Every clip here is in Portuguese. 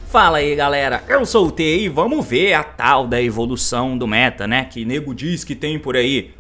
Fala aí galera, eu sou o T e vamos ver a tal da evolução do meta, né? Que nego diz que tem por aí.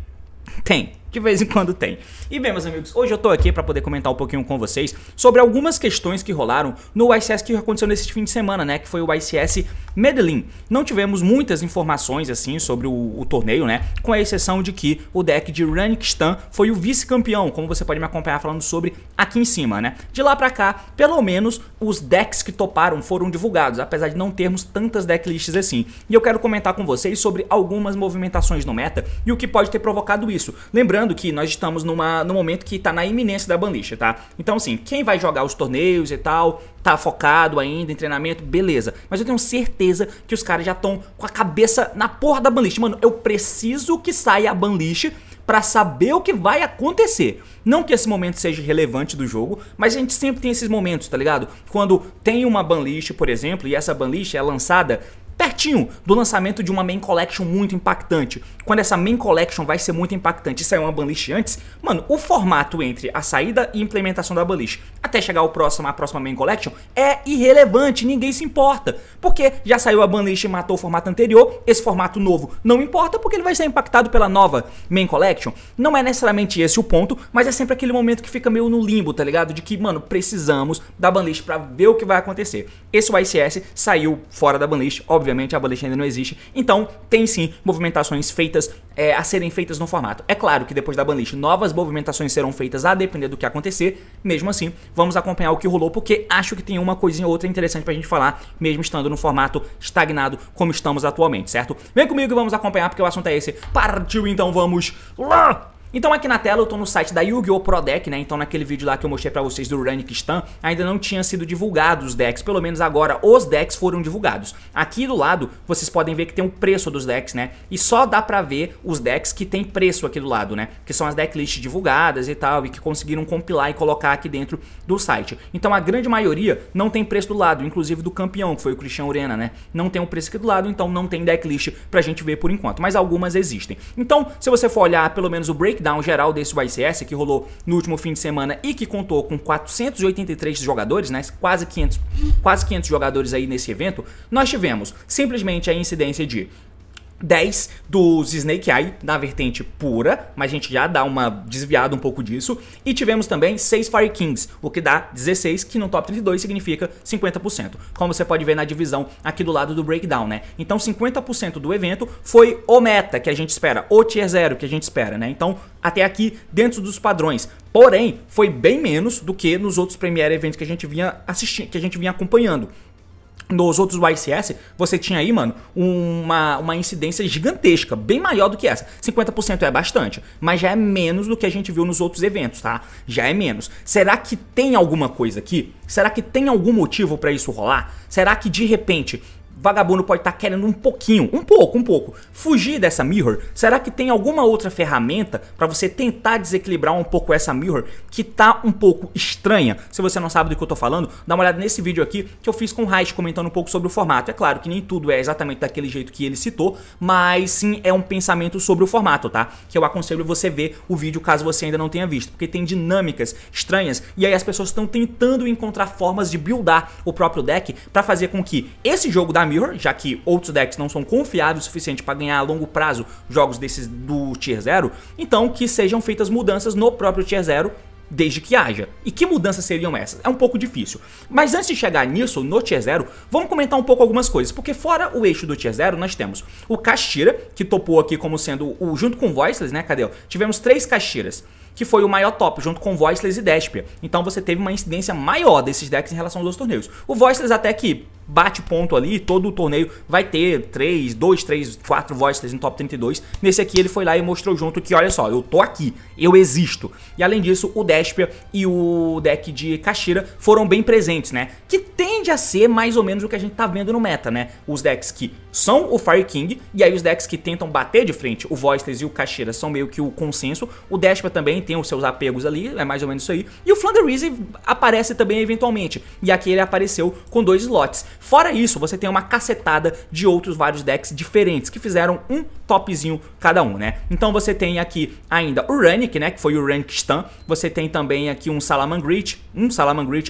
Tem, de vez em quando tem. E bem, meus amigos, hoje eu tô aqui pra poder comentar um pouquinho com vocês sobre algumas questões que rolaram no ICS que aconteceu nesse fim de semana, né? Que foi o ICS Medellín. Não tivemos muitas informações assim sobre o torneio, né? Com a exceção de que o deck de Runic foi o vice-campeão, como você pode me acompanhar falando sobre aqui em cima, né? De lá pra cá, pelo menos os decks que toparam foram divulgados, apesar de não termos tantas decklists assim. E eu quero comentar com vocês sobre algumas movimentações no meta e o que pode ter provocado isso. Lembrando que nós estamos no momento que tá na iminência da banlist, tá? Então assim, quem vai jogar os torneios e tal, tá focado ainda em treinamento, beleza. Mas eu tenho certeza que os caras já estão com a cabeça na porra da banlist. Mano, eu preciso que saia a banlist pra saber o que vai acontecer. Não que esse momento seja relevante do jogo, mas a gente sempre tem esses momentos, tá ligado? Quando tem uma banlist, por exemplo, e essa banlist é lançada pertinho do lançamento de uma main collection muito impactante. Quando essa main collection vai ser muito impactante e sair uma banlist antes, mano, o formato entre a saída e implementação da banlist até chegar a próxima main collection é irrelevante, ninguém se importa. Porque já saiu a banlist e matou o formato anterior, esse formato novo não importa porque ele vai ser impactado pela nova main collection. Não é necessariamente esse o ponto, mas é sempre aquele momento que fica meio no limbo, tá ligado? De que, mano, precisamos da banlist pra ver o que vai acontecer. Esse ICS saiu fora da banlist, obviamente a banlist ainda não existe, então tem sim movimentações feitas a serem feitas no formato. É claro que depois da banlist novas movimentações serão feitas a depender do que acontecer, mesmo assim vamos acompanhar o que rolou porque acho que tem uma coisinha ou outra interessante pra gente falar, mesmo estando no formato estagnado como estamos atualmente, certo? Vem comigo e vamos acompanhar porque o assunto é esse. Partiu, então vamos lá! Então aqui na tela eu tô no site da Yu-Gi-Oh! Pro Deck, né? Então naquele vídeo lá que eu mostrei pra vocês do Runic ainda não tinha sido divulgados os decks, pelo menos agora os decks foram divulgados. Aqui do lado vocês podem ver que tem um preço dos decks, né? E só dá pra ver os decks que tem preço aqui do lado, né? Que são as decklists divulgadas e tal, e que conseguiram compilar e colocar aqui dentro do site. Então a grande maioria não tem preço do lado, inclusive do campeão, que foi o Christian Urena, né? Não tem um preço aqui do lado, então não tem decklist pra gente ver por enquanto, mas algumas existem. Então se você for olhar pelo menos o breakdown geral desse ICS que rolou no último fim de semana e que contou com 483 jogadores, né, quase 500 jogadores aí nesse evento, nós tivemos simplesmente a incidência de 10 dos Snake Eye na vertente pura, mas a gente já dá uma desviada um pouco disso. E tivemos também 6 Fire Kings, o que dá 16, que no top 32 significa 50%. Como você pode ver na divisão aqui do lado do breakdown, né? Então 50% do evento foi o meta que a gente espera, o tier 0 que a gente espera, né? Então até aqui dentro dos padrões. Porém, foi bem menos do que nos outros Premier Events que a gente vinha assistindo, que a gente vinha acompanhando. Nos outros YCS, você tinha aí, mano, uma incidência gigantesca, bem maior do que essa. 50% é bastante, mas já é menos do que a gente viu nos outros eventos, tá? Já é menos. Será que tem alguma coisa aqui? Será que tem algum motivo pra isso rolar? Será que de repente vagabundo pode estar querendo um pouco, fugir dessa mirror? Será que tem alguma outra ferramenta para você tentar desequilibrar um pouco essa mirror que tá um pouco estranha? Se você não sabe do que eu tô falando, dá uma olhada nesse vídeo aqui que eu fiz com o Raiz comentando um pouco sobre o formato. É claro que nem tudo é exatamente daquele jeito que ele citou, mas sim é um pensamento sobre o formato, tá? Que eu aconselho você ver o vídeo caso você ainda não tenha visto, porque tem dinâmicas estranhas e aí as pessoas estão tentando encontrar formas de buildar o próprio deck para fazer com que esse jogo da Mirror, já que outros decks não são confiáveis o suficiente para ganhar a longo prazo jogos desses do Tier 0, então que sejam feitas mudanças no próprio Tier 0 desde que haja. E que mudanças seriam essas? É um pouco difícil. Mas antes de chegar nisso, no Tier 0, vamos comentar um pouco algumas coisas, porque fora o eixo do Tier 0, nós temos o Kashtira, que topou aqui como sendo o junto com o Voiceless, né? Cadê? Tivemos 3 Kashtiras, que foi o maior top, junto com Voiceless e Despia. Então você teve uma incidência maior desses decks em relação aos outros torneios. O Voiceless até que bate ponto ali, todo o torneio vai ter 2, 3, 4 Voiceless no top 32. Nesse aqui ele foi lá e mostrou junto que, olha só, eu tô aqui, eu existo. E além disso, o Despia e o deck de Kashtira foram bem presentes, né? Que tem tende a ser mais ou menos o que a gente tá vendo no meta, né? Os decks que são o Fire King, e aí os decks que tentam bater de frente, o Voiceless e o Kashtira são meio que o consenso. O Despia também tem os seus apegos ali, é mais ou menos isso aí. E o Flandreese aparece também eventualmente, e aqui ele apareceu com 2 slots. Fora isso, você tem uma cacetada de outros vários decks diferentes, que fizeram um topzinho cada um, né? Então você tem aqui ainda o Runic, né, que foi o Runic Stun. Você tem também aqui um Salamangreat,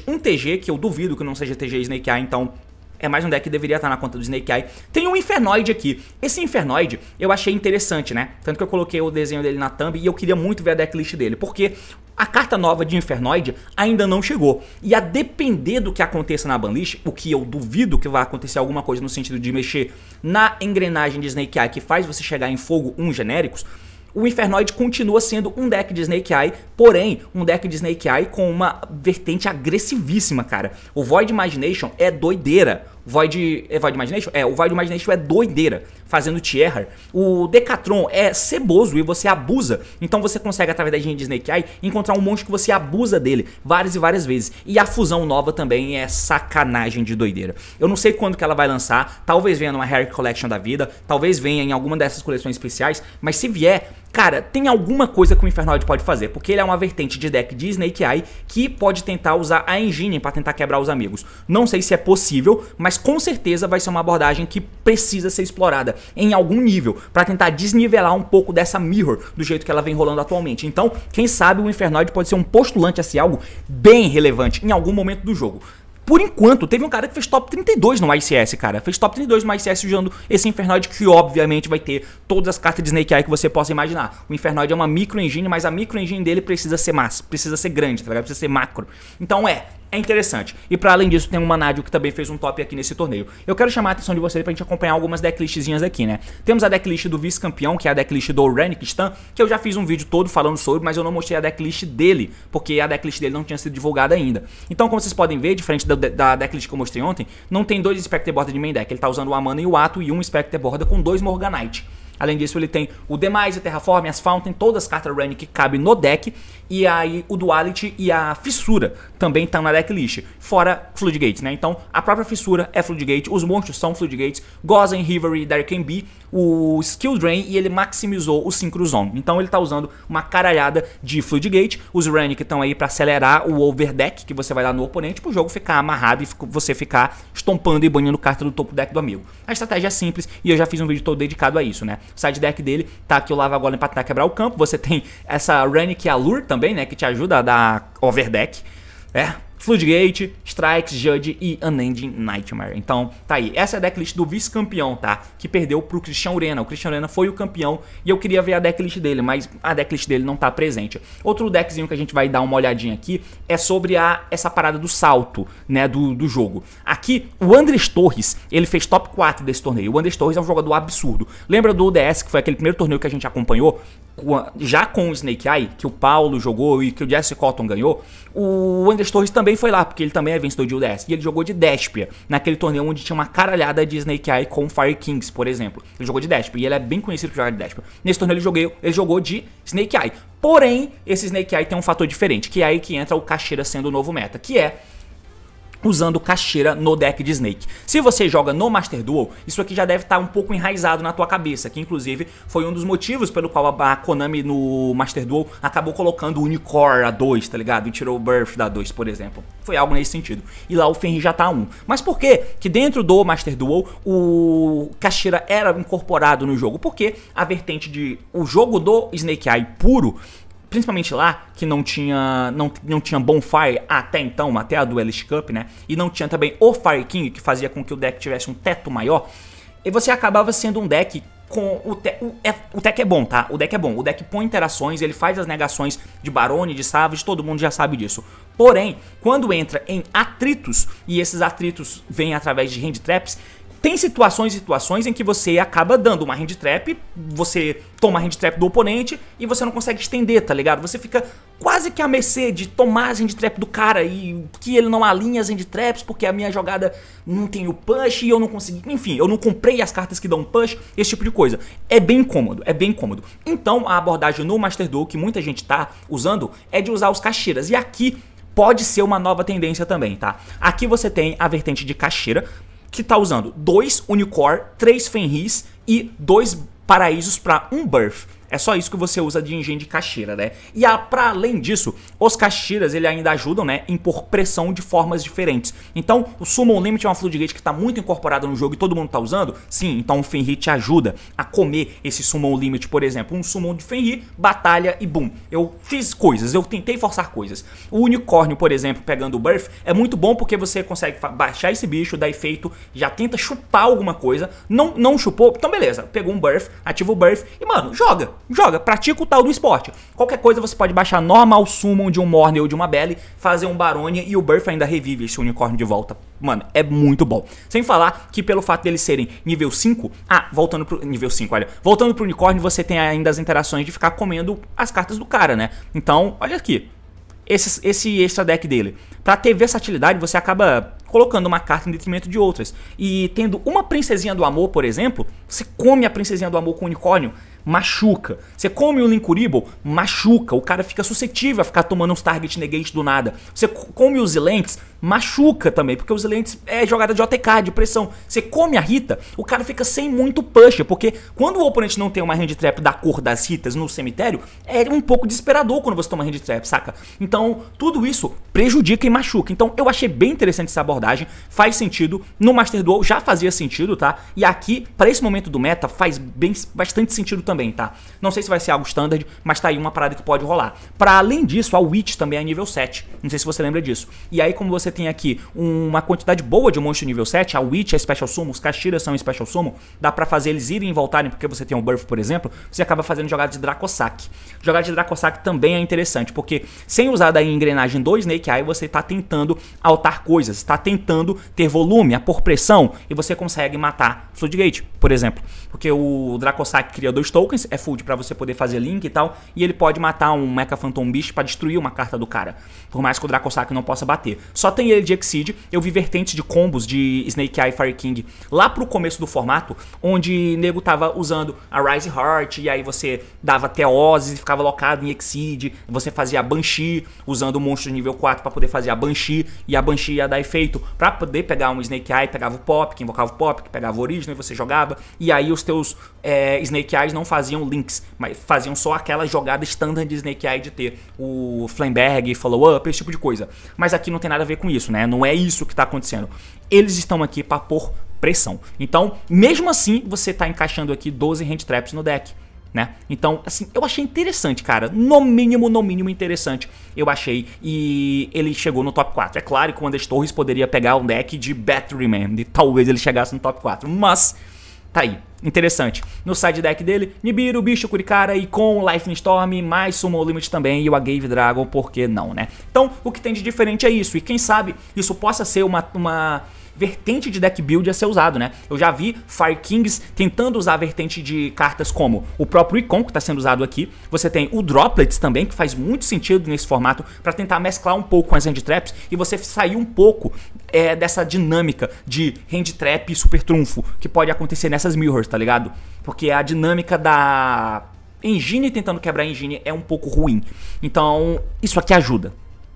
um TG, que eu duvido que não seja TG Snake Eye, então é mais um deck que deveria estar na conta do Snake Eye. Tem um Infernoid aqui. Esse Infernoid eu achei interessante, né? Tanto que eu coloquei o desenho dele na thumb e eu queria muito ver a decklist dele, porque a carta nova de Infernoid ainda não chegou. E a depender do que aconteça na banlist, o que eu duvido que vai acontecer alguma coisa no sentido de mexer na engrenagem de Snake Eye que faz você chegar em fogo 1 genéricos, o Infernoid continua sendo um deck de Snake Eye, porém, um deck de Snake Eye com uma vertente agressivíssima, cara. O Void Imagination é doideira. Void Imagination? O Void Imagination é doideira, fazendo Tierra. O Decathlon é ceboso e você abusa. Então você consegue, através da engine de Snake Eye, encontrar um monstro que você abusa dele várias e várias vezes. E a fusão nova também é sacanagem de doideira. Eu não sei quando que ela vai lançar, talvez venha numa Rare Collection da vida, talvez venha em alguma dessas coleções especiais, mas se vier, cara, tem alguma coisa que o Infernoid pode fazer, porque ele é uma vertente de deck de Snake Eye que pode tentar usar a engine para tentar quebrar os amigos. Não sei se é possível, mas com certeza vai ser uma abordagem que precisa ser explorada em algum nível, para tentar desnivelar um pouco dessa Mirror do jeito que ela vem rolando atualmente. Então, quem sabe o Infernoid pode ser um postulante a ser algo bem relevante em algum momento do jogo. Por enquanto, teve um cara que fez top 32 no ICS, cara. Fez top 32 no ICS usando esse Infernoid, que obviamente vai ter todas as cartas de Snake Eye que você possa imaginar. O Infernoid é uma micro engine, mas a micro engine dele precisa ser massa, precisa ser grande, tá ligado? Precisa ser macro. Então é interessante. E pra além disso, tem um Manadio que também fez um top aqui nesse torneio. Eu quero chamar a atenção de vocês pra gente acompanhar algumas decklistzinhas aqui, né? Temos a decklist do vice-campeão, que é a decklist do Runic Stun, que eu já fiz um vídeo todo falando sobre, mas eu não mostrei a decklist dele, porque a decklist dele não tinha sido divulgada ainda. Então, como vocês podem ver, diferente da decklist que eu mostrei ontem, não tem 2 Spectre Border de main deck. Ele tá usando o Amana e o Ato e um Spectre Border com 2 Morganite. Além disso, ele tem o Demise, o Terraform, as Fountain, todas as cartas Runic que cabem no deck. E aí o Duality e a Fissura também estão na decklist. Fora Floodgates, né? Então, a própria Fissura é Floodgate, os monstros são Floodgates, Gozen, Reverie, Darken Bee, o Skill Drain, e ele maximizou o Synchro Zone. Então ele tá usando uma caralhada de Floodgate. Os Runic estão aí pra acelerar o Overdeck que você vai dar no oponente, pro jogo ficar amarrado e você ficar estompando e banindo carta do topo deck do amigo. A estratégia é simples e eu já fiz um vídeo todo dedicado a isso, né? O side deck dele tá aqui o Lava Golem pra tentar quebrar o campo. Você tem essa Runic Allure também, né? Que te ajuda a dar Overdeck. Floodgate, Strikes, Judge e Unending Nightmare. Então, tá aí. Essa é a decklist do vice-campeão, tá? Que perdeu pro Christian Urena. O Christian Urena foi o campeão e eu queria ver a decklist dele, mas a decklist dele não tá presente. Outro deckzinho que a gente vai dar uma olhadinha aqui é sobre essa parada do salto, né, do jogo. Aqui, o Andrés Torres, ele fez top 4 desse torneio. O Andrés Torres é um jogador absurdo. Lembra do UDS, que foi aquele primeiro torneio que a gente acompanhou? Já com o Snake Eye, que o Paulo jogou e que o Jesse Cotton ganhou, o Andrés Torres também foi lá, porque ele também é vencedor de UDS. E ele jogou de Despia, naquele torneio onde tinha uma caralhada de Snake Eye com Fire Kings, por exemplo. Ele jogou de Despia, e ele é bem conhecido por jogar de Despia. Nesse torneio ele jogou de Snake Eye. Porém, esse Snake Eye tem um fator diferente, que é aí que entra o Kashtira sendo o novo meta, que é usando Kashtira no deck de Snake. Se você joga no Master Duel, isso aqui já deve estar um pouco enraizado na tua cabeça, que inclusive foi um dos motivos pelo qual a Konami no Master Duel acabou colocando o Unicorn a 2, tá ligado? E tirou o Birth da 2, por exemplo. Foi algo nesse sentido. E lá o Fenrir já tá a 1. Mas por que que dentro do Master Duel o Kashtira era incorporado no jogo? Porque a vertente de o jogo do Snake Eye puro, principalmente lá, que não tinha Bonfire até então, até a Duelist Cup, né? E não tinha também o Fire King, que fazia com que o deck tivesse um teto maior. E você acabava sendo um deck com... O deck é bom, tá? O deck é bom. O deck põe interações, ele faz as negações de Barone, de Savage, todo mundo já sabe disso. Porém, quando entra em atritos, e esses atritos vêm através de hand traps, tem situações em que você acaba dando uma hand trap, você toma a hand trap do oponente e você não consegue estender, tá ligado? Você fica quase que à mercê de tomar as hand trap do cara e que ele não alinha as hand traps porque a minha jogada não tem o push e eu não consegui, enfim, eu não comprei as cartas que dão push, esse tipo de coisa. É bem incômodo, é bem incômodo. Então a abordagem no Master Duel que muita gente tá usando é de usar os Kashtiras. E aqui, pode ser uma nova tendência também, tá? Aqui você tem a vertente de caixeira, que tá usando 2 Unicorn, 3 Fenris e 2 Paraísos para 1 Birth. É só isso que você usa de engenho de caixeira, né? E para além disso, os caixeiras ele ainda ajudam, né, em pôr pressão de formas diferentes. Então, o Summon Limit é uma Floodgate que está muito incorporada no jogo e todo mundo tá usando. Sim, então o Fenrir te ajuda a comer esse Summon Limit, por exemplo. Um Summon de Fenrir, batalha e boom. Eu fiz coisas, eu tentei forçar coisas. O Unicórnio, por exemplo, pegando o Birth, é muito bom porque você consegue baixar esse bicho, dá efeito, já tenta chupar alguma coisa. Não chupou? Então beleza, pegou um Birth, ativa o Birth e, mano, joga, pratica o tal do esporte. Qualquer coisa você pode baixar normal summon de um Morne ou de uma Belly, fazer um Barônia e o Birth ainda revive esse unicórnio de volta. Mano, é muito bom. Sem falar que pelo fato deles serem nível 5, voltando pro nível 5, olha, voltando pro unicórnio, você tem ainda as interações de ficar comendo as cartas do cara, né? Então, olha aqui. Esse extra deck dele. Pra ter versatilidade, você acaba colocando uma carta em detrimento de outras. E tendo uma princesinha do amor, por exemplo, você come a princesinha do amor com o unicórnio, machuca. Você come o Linkuriboh, machuca. O cara fica suscetível a ficar tomando uns target negate do nada. Você come os Zilentes, machuca também, porque os Zilentes é jogada de OTK, de pressão. Você come a Rita, o cara fica sem muito push, porque quando o oponente não tem uma hand trap da cor das Ritas no cemitério, é um pouco desesperador quando você toma hand trap, saca? Então, tudo isso prejudica e machuca. Então, eu achei bem interessante essa abordagem, faz sentido. No Master Duel já fazia sentido, tá? E aqui, para esse momento do meta, faz bastante sentido também, tá? Não sei se vai ser algo standard, mas tá aí uma parada que pode rolar. Para além disso, a Witch também é nível 7. Não sei se você lembra disso. E aí, como você tem aqui uma quantidade boa de monstro nível 7, a Witch é Special Summon, os Kashiras são Special Summon, dá pra fazer eles irem e voltarem, porque você tem um Birth, por exemplo, você acaba fazendo jogada de Dracossack. Jogada de Dracossack também é interessante, porque sem usar daí engrenagem do Snake Eye, você tá tentando altar coisas, tá tentando ter volume, a por pressão, e você consegue matar Floodgate, por exemplo. Porque o Dracossack cria 2 tokens, é food pra você poder fazer link e tal, e ele pode matar um Mecha Phantom Beast pra destruir uma carta do cara, por mais que o Dracossack não possa bater. Só tem ele de Exceed. Eu vi vertentes de combos de Snake Eye e Fire King lá pro começo do formato, onde nego tava usando a Rise Heart, e aí você dava Teoses e ficava locado em Exceed, você fazia a Banshee, usando o monstro de nível 4 pra poder fazer a Banshee, e a Banshee ia dar efeito pra poder pegar um Snake Eye, pegava o Pop, que invocava o Pop, que pegava o Original e você jogava, e aí os teus Snake Eyes não faziam links, mas faziam só aquela jogada standard de Snake Eye de ter o Flamberg, Follow Up, esse tipo de coisa. Mas aqui não tem nada a ver com isso, né? Não é isso que tá acontecendo. Eles estão aqui pra pôr pressão. Então, mesmo assim, você tá encaixando aqui 12 hand traps no deck, né? Então, assim, eu achei interessante, cara. No mínimo interessante, eu achei. E ele chegou no top 4. É claro que o Anders Torres poderia pegar um deck de Batteryman, e talvez ele chegasse no top 4. Mas, tá aí. Interessante. No side deck dele, Nibiru, Bicho, Kurikara e com Lightning Storm, mais Summon Limit também e o Agave Dragon, por que não, né? Então, o que tem de diferente é isso. E quem sabe isso possa ser uma vertente de deck build a ser usado, né? Eu já vi Fire Kings tentando usar a vertente de cartas como o próprio Icon, que está sendo usado aqui. Você tem o Droplets também, que faz muito sentido nesse formato, para tentar mesclar um pouco com as Hand Traps e você sair um pouco dessa dinâmica de Hand Trap e Super Trunfo, que pode acontecer nessas Mirrors, tá ligado? Porque a dinâmica da engine tentando quebrar a engine é um pouco ruim. Então, isso aqui ajuda.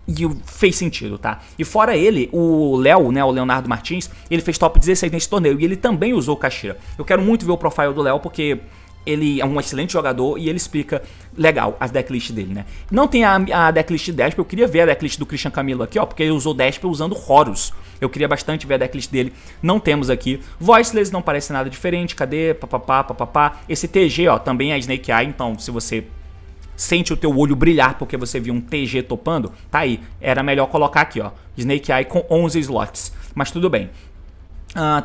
E fez sentido, tá? E fora ele, o Léo, né, o Leonardo Martins, ele fez top 16 nesse torneio e ele também usou Kashira. Eu quero muito ver o profile do Léo porque ele é um excelente jogador e ele explica legal as decklist dele, né? Não tem a decklist de Desper, eu queria ver a decklist do Christian Camilo aqui, ó, porque ele usou Desper usando Horus. Eu queria bastante ver a decklist dele, não temos aqui. Voiceless não parece nada diferente, cadê? Papapá. Esse TG, ó, também é Snake Eye, então se você sente o teu olho brilhar porque você viu um TG topando, tá aí. Era melhor colocar aqui, ó, Snake Eye com 11 slots, mas tudo bem.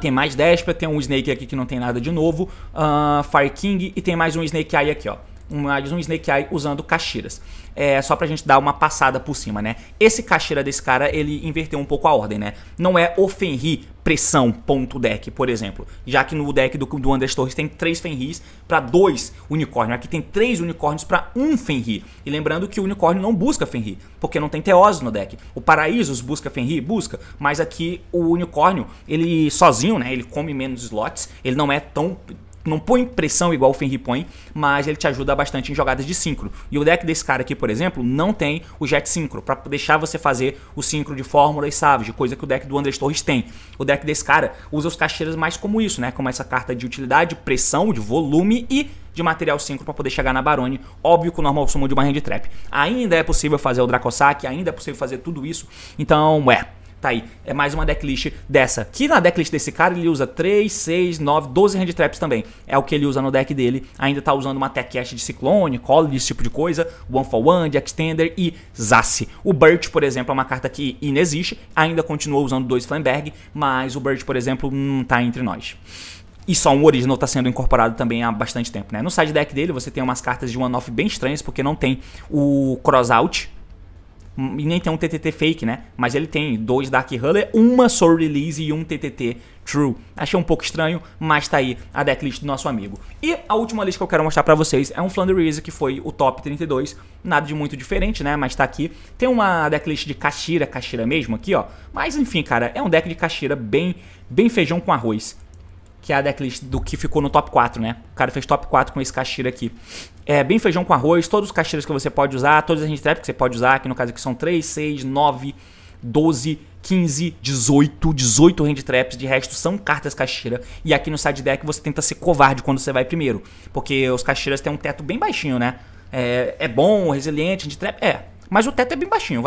Tem mais Desper, tem um Snake aqui que não tem nada de novo, Fire King e tem mais um Snake Eye aqui, ó. Mais um Snake Eye usando Kashiras. Só pra gente dar uma passada por cima, né? Esse Kashira desse cara, ele inverteu um pouco a ordem, né? Não é o Fenrir pressão ponto deck, por exemplo. Já que no deck do Anders Torres tem 3 Fenris pra 2 unicórnios. Aqui tem 3 unicórnios pra 1 Fenrir. E lembrando que o unicórnio não busca Fenrir, porque não tem Teoses no deck. O Paraísos busca Fenrir? Busca. Mas aqui o unicórnio, ele sozinho, né? Ele come menos slots. Ele não é tão não põe pressão igual o Fenrir põe, mas ele te ajuda bastante em jogadas de sincro. E o deck desse cara aqui, por exemplo, não tem o Jet Synchro, pra deixar você fazer o sincro de Fórmula e Savage, coisa que o deck do Andrés Torres tem. O deck desse cara usa os caixeiras mais como isso, né? Como essa carta de utilidade, pressão, de volume e de material sincro para poder chegar na Barone. Óbvio que o normal summon de uma hand trap. Ainda é possível fazer o Dracossack, ainda é possível fazer tudo isso. Então, tá aí, é mais uma decklist dessa. Que na decklist desse cara ele usa 3, 6, 9, 12 hand traps também. É o que ele usa no deck dele. Ainda tá usando uma Tech Cash de Ciclone, Collie, esse tipo de coisa. One for One, de Extender e Zaci. O Birch, por exemplo, é uma carta que inexiste. Ainda continua usando 2 Flamberg, mas o Birch, por exemplo, não tá entre nós. E só um Original está sendo incorporado também há bastante tempo, né? No side deck dele você tem umas cartas de one-off bem estranhas, porque não tem o Crossout e nem tem um TTT fake, né? Mas ele tem 2 Dark Huller, uma Soul Release e um TTT True. Achei um pouco estranho, mas tá aí a decklist do nosso amigo. E a última lista que eu quero mostrar pra vocês é um Flanderize, que foi o top 32. Nada de muito diferente, né? Mas tá aqui. Tem uma decklist de Kashira mesmo aqui, ó. Mas enfim, cara, é um deck de Kashira bem feijão com arroz. Que é a decklist do que ficou no top 4, né? O cara fez top 4 com esse Kashira aqui. É bem feijão com arroz, todos os Kashiras que você pode usar, todas as handtraps que você pode usar, que no caso aqui são 3, 6, 9, 12, 15, 18 handtraps, de resto são cartas Kashira. E aqui no side deck você tenta ser covarde quando você vai primeiro, porque os Kashiras têm um teto bem baixinho, né? É bom, resiliente, handtrap, mas o teto é bem baixinho,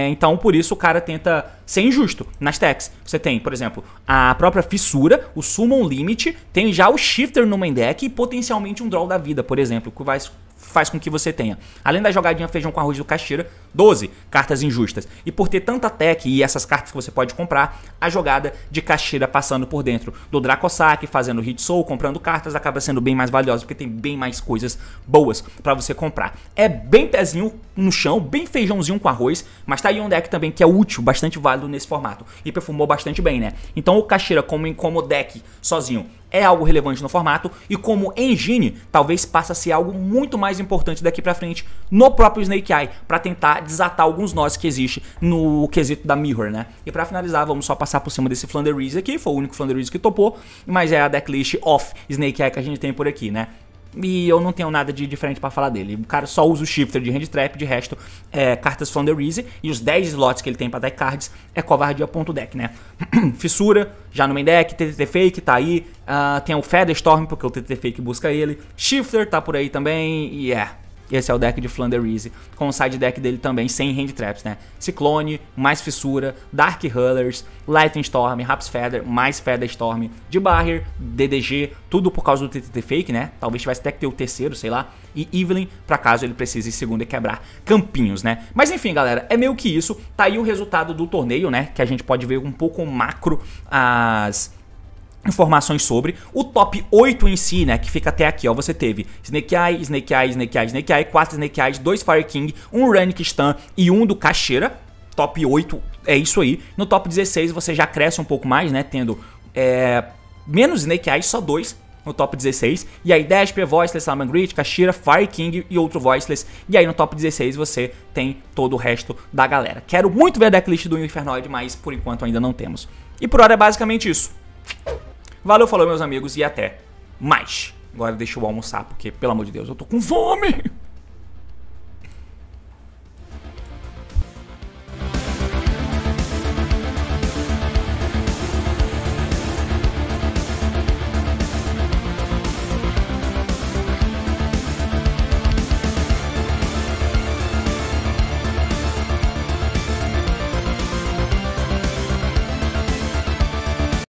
então por isso o cara tenta ser injusto nas techs. Você tem, por exemplo, a própria Fissura, o Summon Limit, tem já o Shifter no main deck e potencialmente um Draw da Vida, por exemplo, que faz com que você tenha, além da jogadinha feijão com arroz do Kashira, 12 cartas injustas. E por ter tanta tech e essas cartas que você pode comprar, a jogada de Kashira passando por dentro do Dracossack, fazendo Hit Soul, comprando cartas, acaba sendo bem mais valiosa, porque tem bem mais coisas boas pra você comprar. É bem pezinho no chão, bem feijãozinho com arroz, mas tá aí um deck também que é útil, bastante válido nesse formato. E performou bastante bem, né? Então o Kashira como deck sozinho é algo relevante no formato, e como engine, talvez passe a ser algo muito mais importante daqui pra frente no próprio Snake Eye, pra tentar desatar alguns nós que existe no quesito da Mirror, né? E pra finalizar, vamos só passar por cima desse Flanderize aqui, foi o único Flanderize que topou, mas é a decklist off Snake Eye que a gente tem por aqui, né? E eu não tenho nada de diferente pra falar dele. O cara só usa o Shifter de Hand Trap, de resto cartas Flanderize, e os 10 slots que ele tem pra deck cards é covardia.deck, né? Fissura, já no main deck, TTT Fake tá aí, tem o Feather Storm, porque o TTT Fake busca ele, Shifter tá por aí também, e esse é o deck de Flanderize, com o side deck dele também sem hand traps, né? Ciclone, mais Fissura, Dark Hullers, Lightning Storm, Raps Feather, mais Feather Storm, de Barrier, DDG, tudo por causa do TTT Fake, né? Talvez tivesse até que ter o terceiro, sei lá, e Evelyn, pra caso ele precise ir segundo e quebrar campinhos, né? Mas enfim, galera, é meio que isso. Tá aí o resultado do torneio, né? Que a gente pode ver um pouco macro as informações sobre o top 8 em si, né, que fica até aqui, ó, você teve Snake Eye, Snake Eye, Snake Eye, Snake Eye, 4 Snake Eyes, 2 Fire King, 1 Runic Stun e 1 do Kashira. Top 8 é isso aí. No top 16 você já cresce um pouco mais, né, tendo menos Snake Eyes, só 2 no top 16, e aí Desper, Voiceless, Salamangreat, Kashira, Fire King e outro Voiceless, e aí no top 16 você tem todo o resto da galera. Quero muito ver a decklist do Infernoid, mas por enquanto ainda não temos. E por hora é basicamente isso. Valeu, falou meus amigos, e até mais. Agora deixa eu almoçar, porque, pelo amor de Deus, eu tô com fome.